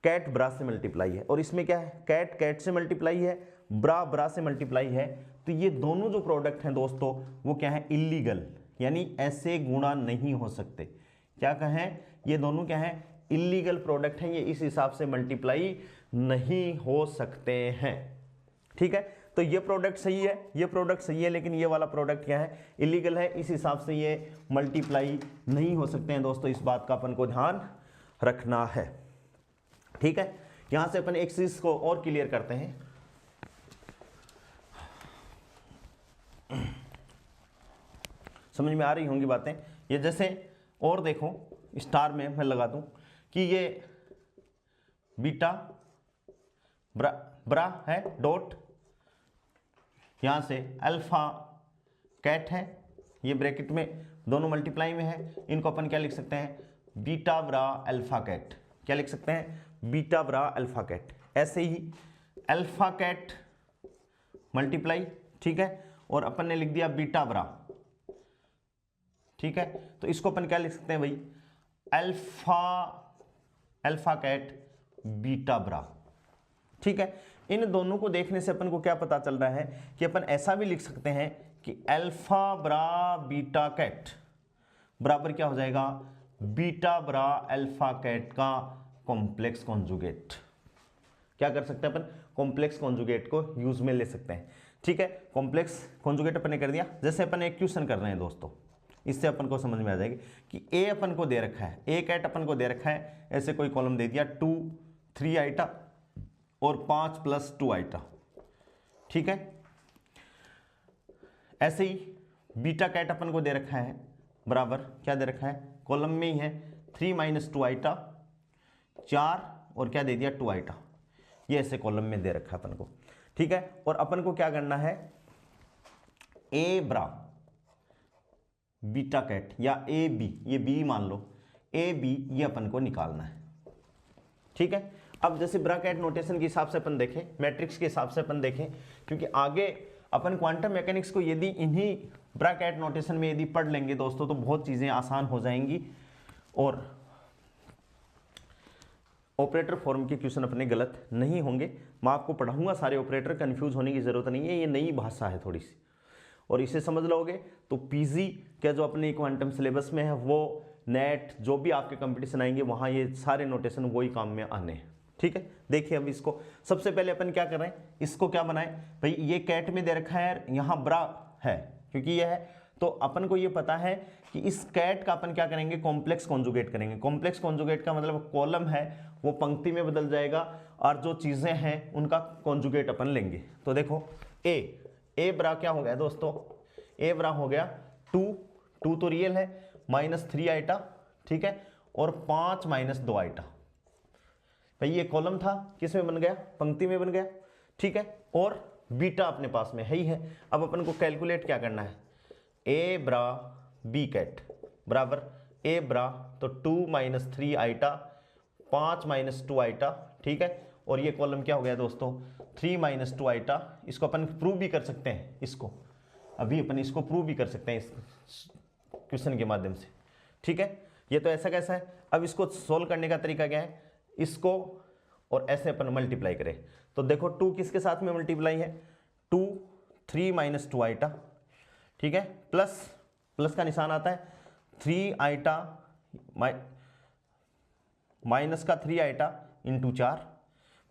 कैट ब्रा से मल्टीप्लाई है, और इसमें क्या है, कैट कैट से मल्टीप्लाई है, ब्रा ब्रा से मल्टीप्लाई है, तो ये दोनों जो प्रोडक्ट हैं दोस्तों वो क्या है, इलीगल, यानी ऐसे गुणा नहीं हो सकते। क्या कहें, ये दोनों क्या है, इलीगल प्रोडक्ट हैं, ये इस हिसाब से मल्टीप्लाई नहीं हो सकते हैं। ठीक है, तो ये प्रोडक्ट सही है, ये प्रोडक्ट सही है, लेकिन ये वाला प्रोडक्ट क्या है, इलीगल है, इस हिसाब से ये मल्टीप्लाई नहीं हो सकते हैं दोस्तों। इस बात का अपन को ध्यान रखना है। ठीक है, यहां से अपन एक चीज को और क्लियर करते हैं। समझ में आ रही होंगी बातें ये, जैसे और देखो स्टार में मैं लगा दूं कि ये बीटा ब्रा ब्रा है डॉट, यहां से अल्फा कैट है, ये ब्रैकेट में दोनों मल्टीप्लाई में है, इनको अपन क्या लिख सकते हैं, बीटा ब्रा अल्फा कैट। क्या लिख सकते हैं, बीटा ब्रा अल्फा कैट। ऐसे ही अल्फा कैट मल्टीप्लाई, ठीक है, और अपन ने लिख दिया बीटा ब्रा। ठीक है, तो इसको अपन क्या लिख सकते हैं भाई, अल्फा कैट बीटा ब्रा। ठीक है, इन दोनों को देखने से अपन को क्या पता चल रहा है कि अपन ऐसा भी लिख सकते हैं कि अल्फा ब्रा बीटा कैट बराबर क्या हो जाएगा, बीटा ब्रा अल्फा कैट का कॉम्प्लेक्स कॉन्जुगेट। क्या कर सकते हैं अपन, कॉम्प्लेक्स कॉन्जुगेट को यूज में ले सकते हैं। ठीक है, कॉम्प्लेक्स कॉन्जुगेट अपन ने कर दिया। जैसे अपन एक क्वेश्चन कर रहे हैं दोस्तों, इससे अपन को समझ में आ जाएगी कि ए अपन को दे रखा है, ए कैट अपन को दे रखा है, ऐसे कोई कॉलम दे दिया 2 3 आइटा और 5 + 2 आइटा। ठीक है, ऐसे ही बीटा कैट अपन को दे रखा है बराबर क्या दे रखा है, कॉलम में ही है 3 - 2 आइटा, 4 और क्या दे दिया 2 आइटा, ये ऐसे कॉलम में दे रखा है अपन को। ठीक है, और अपन को क्या करना है, ए ब्रा बीटा कैट या ए बी, ये बी मान लो, ए बी ये अपन को निकालना है। ठीक है, अब जैसे ब्रैकेट नोटेशन के हिसाब से अपन देखें, मैट्रिक्स के हिसाब से अपन देखें, क्योंकि आगे अपन क्वांटम मैकेनिक्स को यदि इन्हीं ब्रैकेट नोटेशन में यदि पढ़ लेंगे दोस्तों तो बहुत चीजें आसान हो जाएंगी और ऑपरेटर फॉर्म के क्वेश्चन अपने गलत नहीं होंगे। मैं आपको पढ़ाऊंगा सारे ऑपरेटर, कंफ्यूज होने की जरूरत नहीं है, ये नई भाषा है थोड़ी सी, और इसे समझ लोगे तो पीजी क्या जो अपने क्वांटम सिलेबस में है वो नेट जो भी आपके कंपटीशन आएंगे वहाँ ये सारे नोटेशन वही काम में आने हैं। ठीक है, देखिए अब इसको सबसे पहले अपन क्या कर रहे हैं, इसको क्या बनाएं भाई, ये कैट में दे रखा है, यहाँ ब्रा है क्योंकि ये है, तो अपन को ये पता है कि इस कैट का अपन क्या करेंगे, कॉम्प्लेक्स कॉन्जुगेट करेंगे। कॉम्प्लेक्स कॉन्जुगेट का मतलब कॉलम है वो पंक्ति में बदल जाएगा और जो चीजें हैं उनका कॉन्जुगेट अपन लेंगे। तो देखो ए ब्रा क्या हो गया दोस्तों, ए ब्रा हो गया 2 तो रियल है, -3 आइटा, ठीक है, और 5 - 2 आइटा। भाई ये कॉलम था, किस में बन गया, पंक्ति में बन गया। ठीक है, और बीटा अपने पास में है ही है। अब अपन को कैलकुलेट क्या करना है, ए ब्रा बी कैट बराबर ए ब्रा तो 2 - 3 आइटा 5 - 2 आइटा। ठीक है, और ये कॉलम क्या हो गया दोस्तों, 3 - 2 आइटा। इसको अपन प्रूव भी कर सकते हैं, इसको अभी अपन इसको प्रूव भी कर सकते हैं इस क्वेश्चन के माध्यम से। ठीक है, ये तो ऐसा कैसा है। अब इसको सोल्व करने का तरीका क्या है, इसको और ऐसे अपन मल्टीप्लाई करें तो देखो 2 किसके साथ में मल्टीप्लाई है, 2 3 - 2 आइटा। ठीक है, प्लस का निशान आता है, 3 आइटा माइनस का 3 आइटा × 4।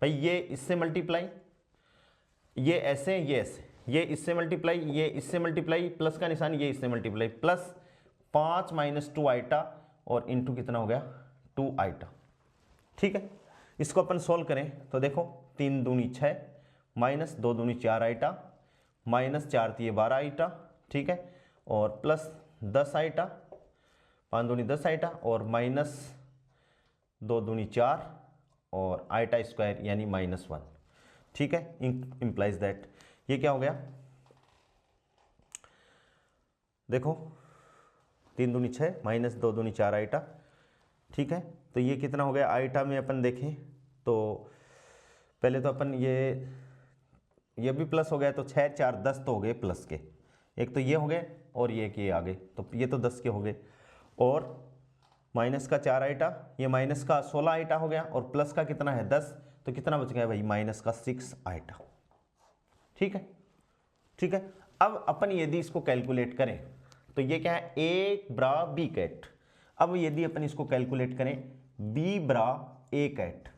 भाई ये इससे मल्टीप्लाई, ये ऐसे, ये ऐसे, ये इससे मल्टीप्लाई, ये इससे मल्टीप्लाई, प्लस का निशान ये इससे मल्टीप्लाई, प्लस 5 - 2 आइटा और इंटू कितना हो गया 2 आइटा। ठीक है, इसको अपन सोल्व करें तो देखो 3 दूनी 6 -2 दूनी 4 आइटा, -4 तो ये 12 आइटा। ठीक है, और प्लस 10 आइटा, 5 दूनी 10 आइटा और -2 दूनी 4 और आइटा स्क्वायर यानी -1। ठीक है, इंप्लाइज दैट ये क्या हो गया, देखो 3 दूनी 6 -2 दूनी 4 आइटा। ठीक है, तो ये कितना हो गया आइटा में अपन देखें तो पहले तो अपन ये भी प्लस हो गया तो 6 4 10 तो हो गए प्लस के, एक तो ये हो गए और ये कि आ गए तो ये तो 10 के हो गए, और माइनस का 4 आइटा, ये माइनस का 16 आइटा हो गया और प्लस का कितना है 10, तो कितना बच गया भाई -6 आइटा। ठीक है, ठीक है। अब अपन यदि इसको कैलकुलेट करें तो ये क्या है, ए ब्रा बी कैट। अब यदि अपन इसको कैलकुलेट करें बी ब्रा ए कैट,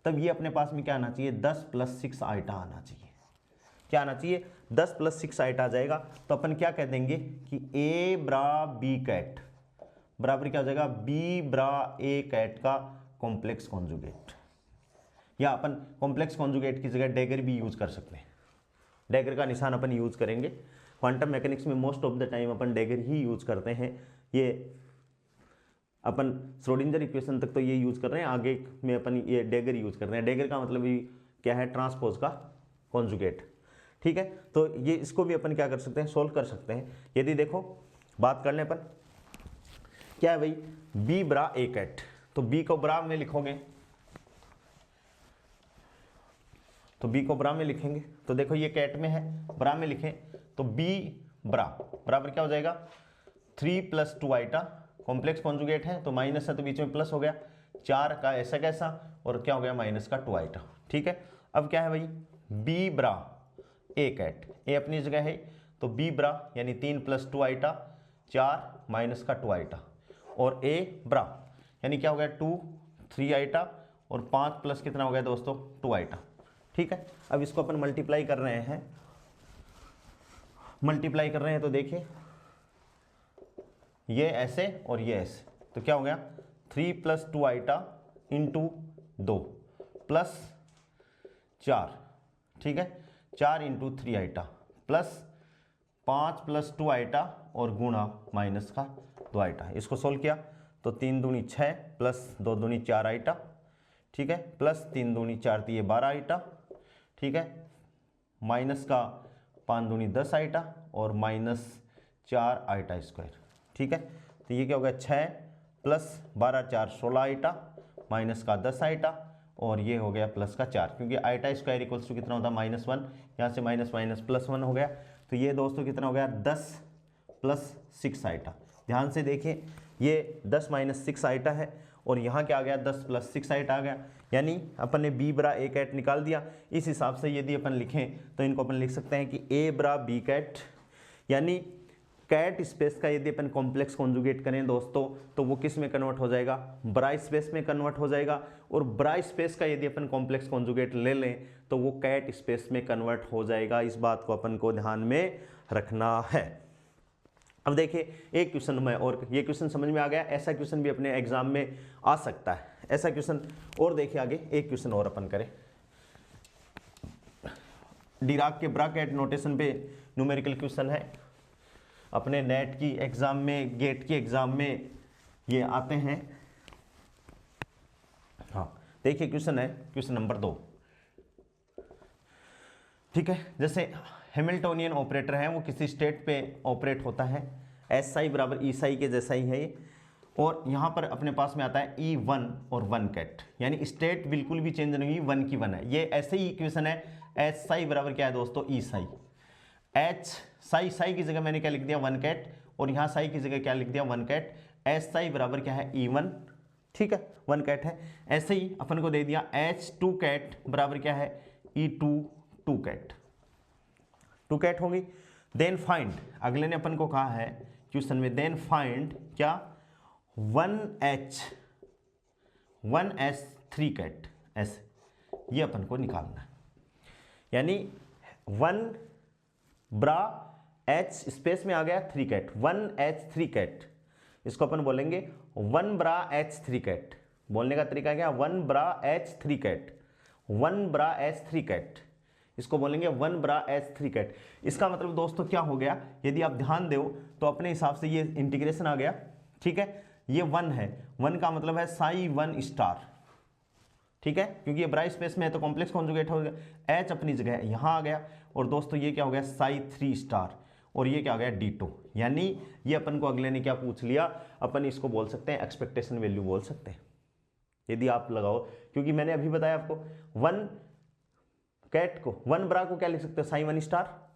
तब ये अपने पास में क्या आना चाहिए, 10 + 6 आइटा आना चाहिए। क्या आना चाहिए, 10 + 6 आइटा आ जाएगा। तो अपन क्या कह देंगे कि ए ब्रा बी कैट बराबर क्या हो जाएगा, बी ब्रा ए कैट का कॉम्प्लेक्स कॉन्जुगेट। या अपन कॉम्प्लेक्स कॉन्जुगेट की जगह डैगर भी यूज कर सकते हैं। डैगर का निशान अपन यूज करेंगे। क्वांटम मैकेनिक्स में most of the time upon dagger he use करते हैं। ये अपन श्रोडिंगर इक्वेशन तक तो ये यूज कर रहे हैं, आगे में अपन ये डैगर यूज कर रहे हैं। डैगर का मतलब ये क्या है, ट्रांसपोज का कॉन्जुगेट। ठीक है, तो ये इसको भी अपन क्या कर सकते हैं, सोल्व कर सकते हैं। यदि देखो बात कर लें अपन, क्या है भाई, बी ब्रा ए कैट, तो बी को ब्रा में लिखोगे, तो बी को ब्रा में लिखेंगे, तो देखो ये कैट में है, ब्रा में लिखें तो बी ब्रा बराबर क्या हो जाएगा, 3 + 2 आइटा, कॉम्प्लेक्स कॉन्जुगेट है तो माइनस है तो बीच में प्लस हो गया, 4 का ऐसा कैसा, और क्या हो गया माइनस का 2 आइटा। ठीक है, अब क्या है भाई, बी ब्रा ए कैट, ए अपनी जगह है तो बी ब्रा यानी 3 + 2 आइटा, 4 माइनस का 2 आइटा, और ए ब्रा यानी क्या हो गया 2 3 आइटा, और 5 प्लस कितना हो गया दोस्तों 2 आइटा। ठीक है, अब इसको अपन मल्टीप्लाई कर रहे हैं, मल्टीप्लाई कर रहे हैं तो देखिए ये ऐसे और ये ऐसे, तो क्या हो गया 3 + 2 आइटा इंटू 2 प्लस 4, ठीक है 4 इंटू 3 आइटा प्लस 5 + 2 आइटा और गुणा माइनस का 2 आइटा। इसको सोल्व किया तो 3 दूनी 6 प्लस 2 दूनी 4 आइटा, ठीक है, प्लस 3 दूनी 4 तो ये 12 आइटा, ठीक है, माइनस का 5 दूनी 10 आइटा और माइनस 4 आइटा स्क्वायर। ठीक है, तो ये क्या हो गया 6 प्लस 12 4 16 आइटा माइनस का 10 आइटा, और ये हो गया प्लस का 4, क्योंकि आइटा स्क्वायर इक्वल्स टू कितना होता है -1, यहाँ से माइनस माइनस +1 हो गया, तो ये दोस्तों कितना हो गया 10 + 6 आइटा। ध्यान से देखिए ये 10 - 6 आइटा है और यहाँ क्या आ गया 10 + 6 आइटा आ गया, यानी अपन ने बी ब्रा ए कैट निकाल दिया। इस हिसाब से यदि अपन लिखें तो इनको अपन लिख सकते हैं कि ए ब्रा बी कैट, यानी कैट स्पेस का यदि अपन कॉम्प्लेक्स कॉन्जुगेट करें दोस्तों तो वो किस में कन्वर्ट हो जाएगा, ब्रा स्पेस में कन्वर्ट हो जाएगा, और ब्रा स्पेस का यदि अपन कॉम्प्लेक्स कॉन्जुगेट ले लें तो वो कैट स्पेस में कन्वर्ट हो जाएगा। इस बात को अपन को ध्यान में रखना है। अब देखिए एक क्वेश्चन में, और ये क्वेश्चन समझ में आ गया, ऐसा क्वेश्चन भी अपने एग्जाम में आ सकता है, ऐसा क्वेश्चन। और देखिए आगे एक क्वेश्चन और अपन करें, डिराक के ब्रा कैट नोटेशन पे न्यूमेरिकल क्वेश्चन है, अपने नेट की एग्जाम में, गेट की एग्जाम में ये आते हैं। हाँ देखिए क्वेश्चन है, क्वेश्चन नंबर 2। ठीक है, जैसे हैमिल्टोनियन ऑपरेटर है, वो किसी स्टेट पे ऑपरेट होता है, एस आई बराबर ई साई के जैसा ही है ये, और यहाँ पर अपने पास में आता है E1 और 1 कैट, यानी स्टेट बिल्कुल भी चेंज नहीं हुई, 1 की 1 है। ये ऐसे ही इक्वेशन है, एस साई बराबर क्या है दोस्तों ई साई, एच साई, साई की जगह मैंने क्या लिख दिया 1 कैट, और यहाँ साई की जगह क्या लिख दिया 1 कैट, एस साई बराबर क्या है E1, ठीक है 1 कैट है। ऐसे ही अपन को दे दिया H2 कैट बराबर क्या है E2 2 कैट, 2 कैट होगी। देन फाइंड, अगले ने अपन को कहा है क्वेश्चन में, देन फाइंड क्या 1H3 कैट, ऐसे ये अपन को निकालना है, यानी 1 ब्रा H स्पेस में आ गया 3 कैट, 1H3 कैट, इसको अपन बोलेंगे 1 ब्रा H3 कैट। बोलने का तरीका क्या, 1 ब्रा H3 कैट, 1 ब्रा H3 कैट, इसको बोलेंगे 1 ब्रा H3 कैट। इसका मतलब दोस्तों क्या हो गया, यदि आप ध्यान दो तो अपने हिसाब से ये इंटीग्रेशन आ गया, ठीक है, ये 1 है, 1 का मतलब है साई 1 स्टार, ठीक है, क्योंकि ये ब्रा स्पेस में है तो कॉम्प्लेक्स कॉन्जुगेट हो गया, H अपनी जगह है यहाँ आ गया, और दोस्तों ये क्या हो गया साई 3 स्टार, और ये क्या हो गया D2, यानी ये अपन को अगले ने क्या पूछ लिया, अपन इसको बोल सकते हैं एक्सपेक्टेशन वैल्यू बोल सकते हैं, यदि आप लगाओ, क्योंकि मैंने अभी बताया आपको 1 कैट को, 1 ब्रा को क्या लिख सकते हैं साई 1 स्टार,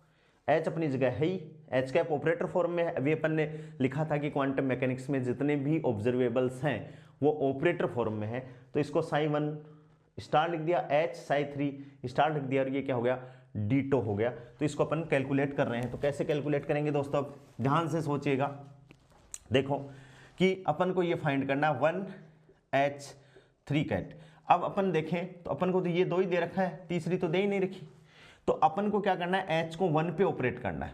H अपनी जगह है ही, H कैप ऑपरेटर फॉर्म में है। अभी अपन ने लिखा था कि क्वांटम मैकेनिक्स में जितने भी ऑब्जर्वेबल्स हैं वो ऑपरेटर फॉर्म में है, तो इसको साई 1 स्टार लिख दिया, H साई 3 स्टार लिख दिया, और ये क्या हो गया डीटो हो गया। तो इसको अपन कैलकुलेट कर रहे हैं, तो कैसे कैलकुलेट करेंगे दोस्तों, अब ध्यान से सोचिएगा। देखो कि अपन को ये फाइंड करना है 1H3 कैट। अब अपन देखें तो अपन को तो ये 2 ही दे रखा है, तीसरी तो दे ही नहीं रखी। तो अपन को क्या करना है, H को 1 पे ऑपरेट करना है।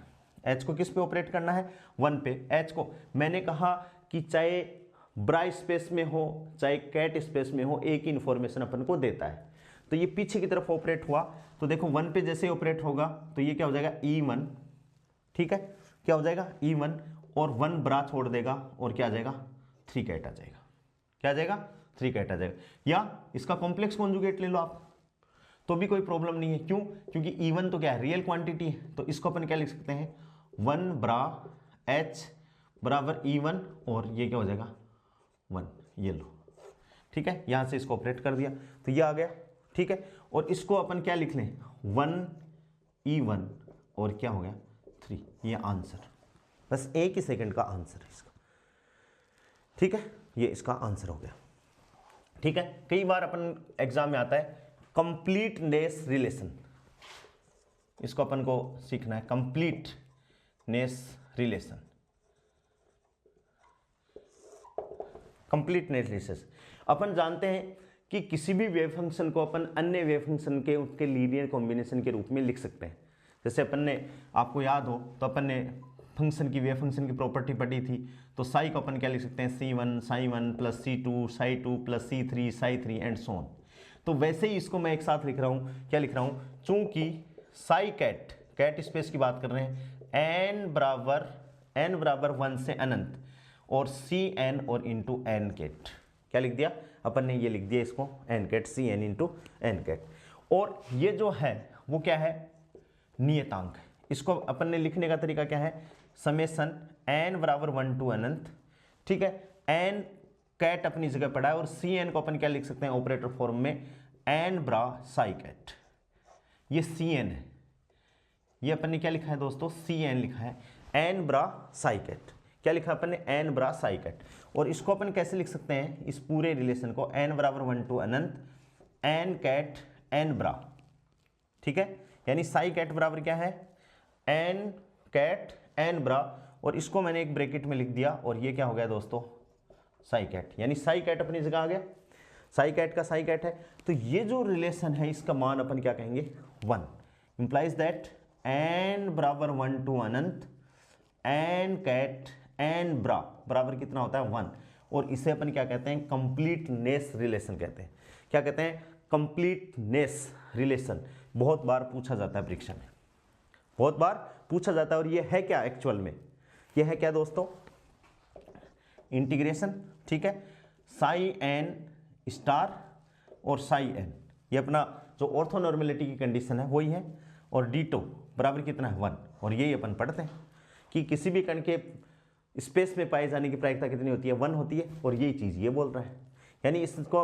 H को किस पे ऑपरेट करना है, 1 पे। H को मैंने कहा कि चाहे ब्रा स्पेस में हो चाहे कैट स्पेस में हो, एक ही इंफॉर्मेशन अपन को देता है। तो ये पीछे की तरफ ऑपरेट हुआ, तो देखो 1 पे जैसे ऑपरेट होगा तो ये क्या हो जाएगा E1, ठीक है, क्या हो जाएगा E1, और 1 ब्रा छोड़ देगा और क्या आ जाएगा 3 कैट आ जाएगा। क्या आ जाएगा 3 कैट आ जाएगा। या इसका कॉम्प्लेक्स कॉन्जुगेट ले लो आप, तो भी कोई प्रॉब्लम नहीं है। क्यों, क्योंकि E1 तो क्या है, रियल क्वांटिटी है। तो इसको अपन क्या लिख सकते हैं, 1 ब्रा H बराबर E1, और ये क्या हो जाएगा 1, ये लो, ठीक है। यहां से इसको ऑपरेट कर दिया तो ये आ गया, ठीक है। और इसको अपन क्या लिख लें, 1E1 और क्या हो गया 3, ये आंसर, बस 1 ही सेकंड का आंसर है इसका, ठीक है। ये इसका आंसर हो गया, ठीक है। कई बार अपन एग्जाम में आता है कंप्लीटनेस रिलेशन, इसको अपन को सीखना है, कंप्लीटनेस रिलेशन, कंप्लीटनेस रिलेशन। अपन जानते हैं कि किसी भी वेव फंक्शन को अपन अन्य वेव फंक्शन के उसके लीनियर कॉम्बिनेशन के रूप में लिख सकते हैं। जैसे अपन ने, आपको याद हो तो अपन ने फंक्शन की, वेव फंक्शन की प्रॉपर्टी पढ़ी थी, तो साई को अपन क्या लिख सकते हैं, C1 psi one plus C2 psi two plus C3 साई3 एंड सो ऑन। तो वैसे ही इसको मैं एक साथ लिख रहा हूँ, क्या लिख रहा हूँ, चूंकि साई कैट, कैट स्पेस की बात कर रहे हैं, n बराबर 1 से अनंत, और Cn और इंटू n कैट, क्या लिख दिया अपन ने, ये लिख दिया इसको n cat, Cn into n cat. और ये जो है वो क्या है, नियतांक। इसको अपन ने लिखने का तरीका क्या है, समेसन n बराबर 1 टू अनंत, ठीक है। n कैट अपनी जगह पड़ा है, और Cn को अपन क्या लिख सकते हैं ऑपरेटर फॉर्म में, n ब्रा साई कैट। ये Cn है, ये अपन ने क्या लिखा है दोस्तों, Cn लिखा है, n ब्रा साई कैट, क्या लिखा अपन ने, n ब्रा साई कैट। और इसको अपन कैसे लिख सकते हैं, इस पूरे रिलेशन को, n बराबर 1 टू अनंत n कैट n ब्रा, ठीक है। यानी साई कैट बराबर क्या है, n कैट n ब्रा, और इसको मैंने एक ब्रैकेट में लिख दिया, और ये क्या हो गया दोस्तों, साई कैट। यानी साई कैट अपनी जगह आ गया, साई कैट का साई कैट है। तो ये जो रिलेशन है इसका मान अपन क्या कहेंगे, 1, इंप्लाइज दैट n बराबर 1 टू अनंत n कैट n ब्रा बराबर कितना होता है 1, और इसे अपन क्या कहते हैं, कंप्लीटनेस रिलेशन कहते हैं। क्या कहते हैं, कंप्लीटनेस रिलेशन। बहुत बार पूछा जाता है परीक्षा में, बहुत बार पूछा जाता है। और ये है क्या एक्चुअल में, ये है क्या दोस्तों, इंटीग्रेशन, ठीक है, साई n स्टार और साई n, ये अपना जो ऑर्थोनॉर्मेलिटी की कंडीशन है वही है, और डीटो बराबर कितना है 1। और यही अपन पढ़ते हैं कि किसी भी कण के स्पेस में पाए जाने की प्रायिकता कितनी होती है, 1 होती है, और यही चीज़ ये बोल रहा है। यानी इसको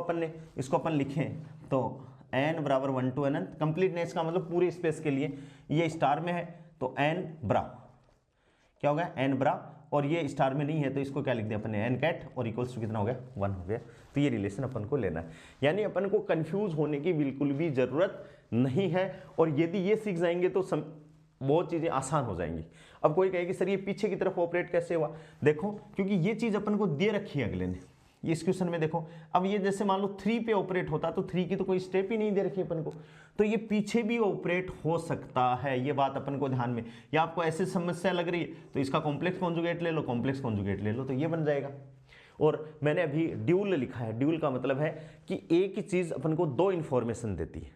अपन लिखें तो n बराबर 1 टू अनंत, कंप्लीटनेस का मतलब पूरे स्पेस के लिए, ये स्टार में है तो n ब्रा, क्या हो गया n ब्रा, और ये स्टार में नहीं है तो इसको क्या लिख दिया अपन ने, n कैट, और इक्वल्स टू कितना हो गया 1 हो गया। तो ये रिलेशन अपन को लेना है, यानी अपन को कंफ्यूज होने की बिल्कुल भी जरूरत नहीं है। और यदि ये सीख जाएंगे तो बहुत चीज़ें आसान हो जाएंगी। अब कोई कहे कि सर ये पीछे की तरफ ऑपरेट कैसे हुआ, देखो क्योंकि ये चीज़ अपन को दे रखी है अगले ने, ये इस क्वेश्चन में देखो। अब ये जैसे मान लो 3 पे ऑपरेट होता तो 3 की तो कोई स्टेप ही नहीं दे रखी अपन को, तो ये पीछे भी ऑपरेट हो सकता है, ये बात अपन को ध्यान में। या आपको ऐसी समस्या लग रही है तो इसका कॉम्प्लेक्स कॉन्जुगेट ले लो, कॉम्प्लेक्स कॉन्जुगेट ले लो, तो ये बन जाएगा। और मैंने अभी ड्यूल लिखा है, ड्यूल का मतलब है कि एक ही चीज़ अपन को 2 इन्फॉर्मेशन देती है,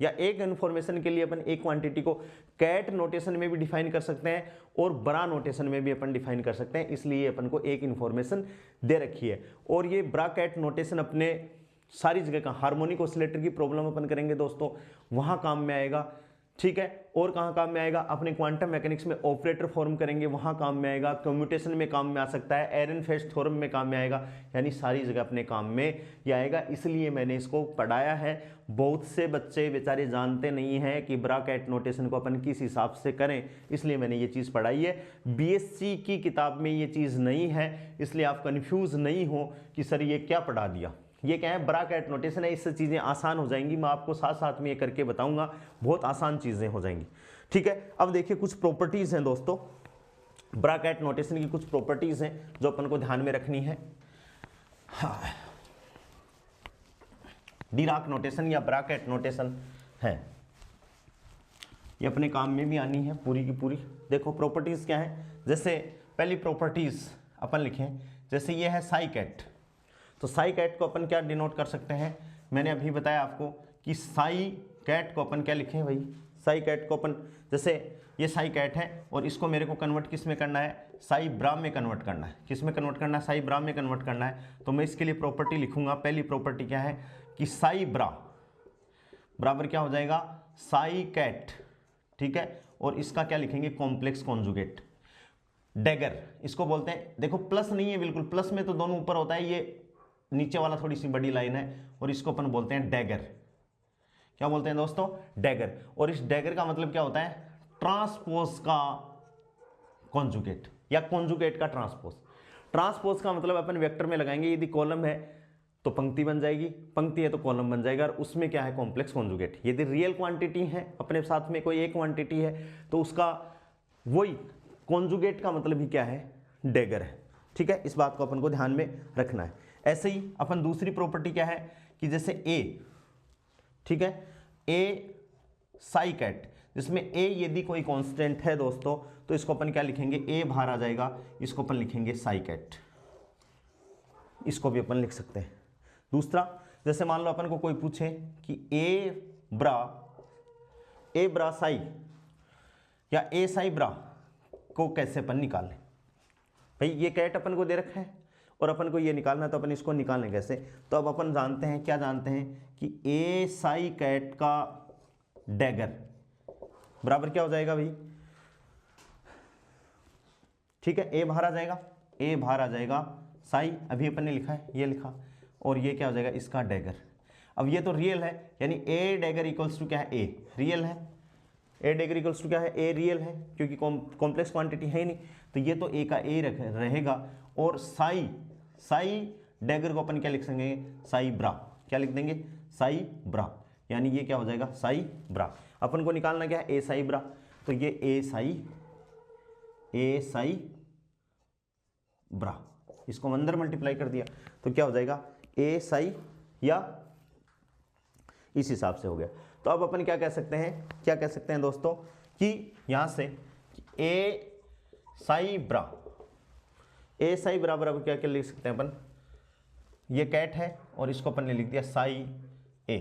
या एक इन्फॉर्मेशन के लिए अपन एक क्वांटिटी को कैट नोटेशन में भी डिफाइन कर सकते हैं और ब्रा नोटेशन में भी अपन डिफाइन कर सकते हैं। इसलिए अपन को एक इन्फॉर्मेशन दे रखी है, और ये ब्रा कैट नोटेशन अपने सारी जगह का, हार्मोनिक ऑसिलेटर की प्रॉब्लम अपन करेंगे दोस्तों, वहाँ काम में आएगा, ठीक है। और कहाँ काम में आएगा, अपने क्वांटम मैकेनिक्स में ऑपरेटर फॉर्म करेंगे वहाँ काम में आएगा, कम्यूटेशन में काम में आ सकता है, एरनफेस्ट थ्योरम में काम में आएगा, यानी सारी जगह अपने काम में ये आएगा। इसलिए मैंने इसको पढ़ाया है। बहुत से बच्चे बेचारे जानते नहीं हैं कि ब्रा कैट नोटेशन को अपन किस हिसाब से करें, इसलिए मैंने ये चीज़ पढ़ाई है। बीएससी की किताब में ये चीज़ नहीं है, इसलिए आप कन्फ्यूज़ नहीं हो कि सर ये क्या पढ़ा दिया। ये क्या है, ब्रैकेट नोटेशन है, इससे चीज़ें आसान हो जाएंगी। मैं आपको साथ साथ में ये करके बताऊंगा, बहुत आसान चीज़ें हो जाएंगी। ठीक है, अब देखिए कुछ प्रॉपर्टीज़ हैं दोस्तों, ब्रैकेट नोटेशन की कुछ प्रॉपर्टीज़ हैं जो अपन को ध्यान में रखनी है। हाँ, डिराक नोटेशन या ब्रैकेट नोटेशन है, ये अपने काम में भी आनी है पूरी की पूरी। देखो प्रॉपर्टीज़ क्या है, जैसे पहली प्रॉपर्टीज़ अपन लिखें, जैसे ये है साई कैट, तो साई कैट को अपन क्या डिनोट कर सकते हैं, मैंने अभी बताया आपको कि साई कैट को अपन क्या लिखें भाई, साई कैट को अपन, जैसे ये साई कैट है और इसको मेरे को कन्वर्ट किस में करना है, साई ब्रा में कन्वर्ट करना है। किस में कन्वर्ट करना है, साई ब्रा में कन्वर्ट करना है। तो मैं इसके लिए प्रॉपर्टी लिखूंगा, पहली प्रॉपर्टी क्या है कि साई ब्रा बराबर क्या हो जाएगा, साई कैट। ठीक है, और इसका क्या लिखेंगे, कॉम्प्लेक्स कॉन्जुगेट। डैगर इसको बोलते हैं, देखो प्लस नहीं है बिल्कुल, प्लस में तो दोनों ऊपर होता है, ये नीचे वाला थोड़ी सी बड़ी लाइन है, और इसको अपन बोलते हैं डैगर। क्या बोलते हैं दोस्तों, डैगर। और इस डैगर का मतलब क्या होता है, ट्रांसपोज का कॉन्जुगेट या कॉन्जुगेट का ट्रांसपोज। ट्रांसपोज का मतलब अपन वेक्टर में लगाएंगे, यदि कॉलम है तो पंक्ति बन जाएगी, पंक्ति है तो कॉलम बन जाएगा, और उसमें क्या है, कॉम्प्लेक्स कॉन्जुगेट। यदि रियल क्वांटिटी है, अपने साथ में कोई एक क्वांटिटी है, तो उसका वही कॉन्जुगेट का मतलब ही क्या है, डैगर है। ठीक है, इस बात को अपन को ध्यान में रखना है। ऐसे ही अपन दूसरी प्रॉपर्टी क्या है कि जैसे ए, ठीक है, ए साई कैट, जिसमें ए यदि कोई कांस्टेंट है दोस्तों, तो इसको अपन क्या लिखेंगे, ए बाहर आ जाएगा, इसको अपन लिखेंगे साई कैट। इसको भी अपन लिख सकते हैं। दूसरा, जैसे मान लो अपन को कोई पूछे कि ए ब्रा साई या ए साई ब्रा को कैसे अपन निकालें। भाई ये कैट अपन को दे रखा है और अपन को ये निकालना है, तो अपन इसको निकालें कैसे। तो अब अपन जानते हैं, क्या जानते हैं कि ए साई कैट का डैगर बराबर क्या हो जाएगा भाई, ठीक है, ए बाहर आ जाएगा, ए बाहर आ जाएगा, साई अभी अपन ने लिखा है, ये लिखा, और ये क्या हो जाएगा, इसका डैगर। अब ये तो रियल है, यानी ए डैगर इक्वल्स टू क्या है, ए रियल है, ए डैगर इक्वल्स टू क्या है, ए रियल है, क्योंकि कॉम्प्लेक्स क्वांटिटी है ही नहीं, तो ये तो ए का ए रहेगा। और साई डैगर को अपन क्या लिख सकेंगे, साई ब्रा, क्या लिख देंगे, साई ब्रा, यानी ये क्या हो जाएगा, साई ब्रा। अपन को निकालना क्या है, ए साई ब्रा, तो ये ए साई ब्रा, इसको अंदर मल्टीप्लाई कर दिया तो क्या हो जाएगा, ए साई, या इस हिसाब से हो गया। तो अब अपन क्या कह सकते हैं दोस्तों, कि यहां से ए साई ब्रा बराबर क्या क्या लिख सकते हैं अपन, ये कैट है और इसको अपन ने लिख दिया साई ए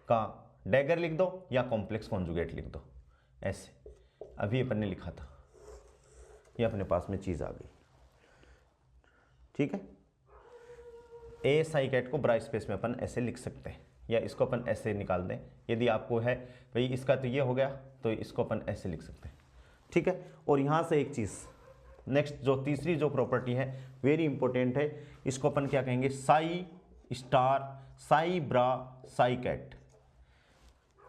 का डैगर लिख दो या कॉम्प्लेक्स कॉन्जुगेट लिख दो, ऐसे अभी अपन ने लिखा था, ये अपने पास में चीज आ गई। ठीक है, ए साई कैट को ब्रा स्पेस में अपन ऐसे लिख सकते हैं, या इसको अपन ऐसे निकाल दें, यदि आपको है भाई इसका तो ये हो गया, तो इसको अपन ऐसे लिख सकते हैं। ठीक है, और यहां से एक चीज नेक्स्ट, जो तीसरी जो प्रॉपर्टी है वेरी इंपॉर्टेंट है, इसको अपन क्या कहेंगे, साई स्टार साई ब्रा साई कैट।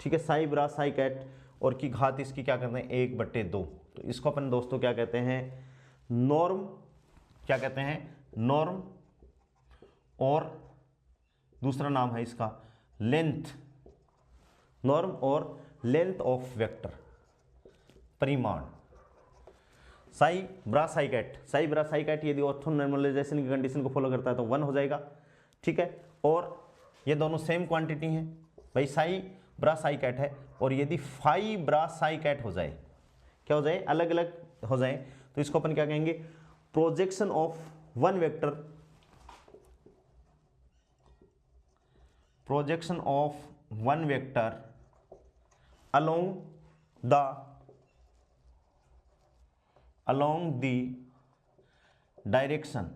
ठीक है, साई ब्रा साई कैट, और की घात इसकी क्या करते हैं, 1/2। तो इसको अपन दोस्तों क्या कहते हैं, नॉर्म, क्या कहते हैं, नॉर्म, और दूसरा नाम है इसका लेंथ, नॉर्म और लेंथ ऑफ वेक्टर, परिमाण। साई ब्रा साई कैट यदि ऑर्थो नॉर्मलाइजेशन की कंडीशन को फॉलो करता है तो 1 हो जाएगा। ठीक है, और ये दोनों सेम क्वांटिटी हैं भाई, साई ब्रा साई कैट है, और यदि फाई ब्रा साई कैट हो जाए, क्या हो जाए, अलग अलग हो जाए, तो इसको अपन क्या कहेंगे, projection of one vector, projection of one vector along the direction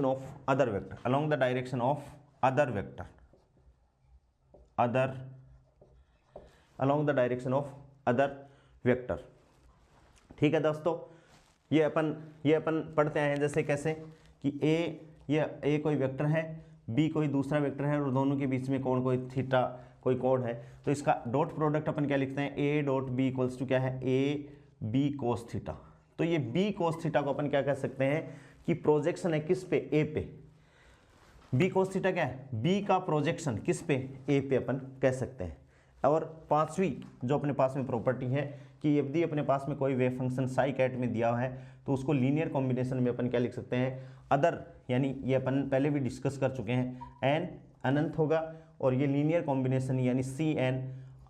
of other vector, along the direction of other vector, along the direction of other vector। ठीक है दोस्तों, ये अपन पढ़ते हैं, जैसे कैसे कि ए कोई वेक्टर है, बी कोई दूसरा वेक्टर है, और दोनों के बीच में कोण कोई थीटा कोई कोण है, तो इसका डॉट प्रोडक्ट अपन क्या लिखते हैं, A dot B equals to क्या है, ए बी कोस थीटा। तो ये बी cos थीटा को अपन क्या कह सकते हैं कि प्रोजेक्शन है किस पे, ए पे। बी cos थीटा क्या है, बी का प्रोजेक्शन किस पे, ए पे अपन कह सकते हैं। और पांचवी जो अपने पास में प्रॉपर्टी है कि यदि अपने पास में कोई वेव फंक्शन साई कैट में दिया हुआ है तो उसको लीनियर कॉम्बिनेशन में अपन क्या लिख सकते हैं, अदर, यानी ये अपन पहले भी डिस्कस कर चुके हैं, एन अनंत होगा और ये लीनियर कॉम्बिनेशन यानी सी एन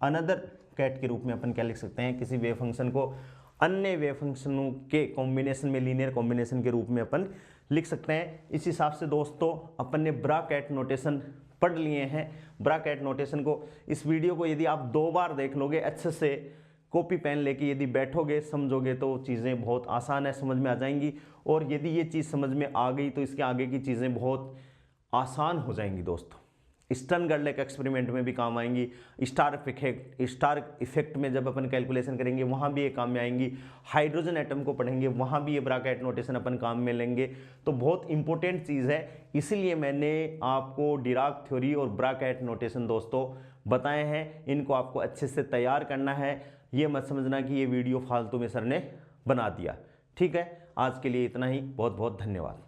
अनदर कैट के रूप में अपन क्या लिख सकते हैं, किसी वेव फंक्शन को अन्य वेव फंक्शनों के कॉम्बिनेशन में लीनियर कॉम्बिनेशन के रूप में अपन लिख सकते हैं। इस हिसाब से दोस्तों अपन ने ब्राकेट नोटेशन पढ़ लिए हैं। ब्राकेट नोटेशन को, इस वीडियो को यदि आप 2 बार देख लोगे अच्छे से, कॉपी पेन लेके यदि बैठोगे समझोगे तो चीज़ें बहुत आसान है, समझ में आ जाएंगी। और यदि ये चीज़ समझ में आ गई तो इसके आगे की चीज़ें बहुत आसान हो जाएंगी दोस्तों। स्टर्न-गर्लक एक्सपेरिमेंट में भी काम आएंगी, स्टार इफेक्ट में जब अपन कैलकुलेशन करेंगे वहाँ भी ये काम में आएंगी, हाइड्रोजन एटम को पढ़ेंगे वहाँ भी ये ब्रैकेट नोटेशन अपन काम में लेंगे। तो बहुत इंपॉर्टेंट चीज़ है, इसलिए मैंने आपको डिराक थ्योरी और ब्रैकेट नोटेशन दोस्तों बताए हैं। इनको आपको अच्छे से तैयार करना है, ये मत समझना कि ये वीडियो फालतू में सर ने बना दिया। ठीक है, आज के लिए इतना ही, बहुत बहुत धन्यवाद।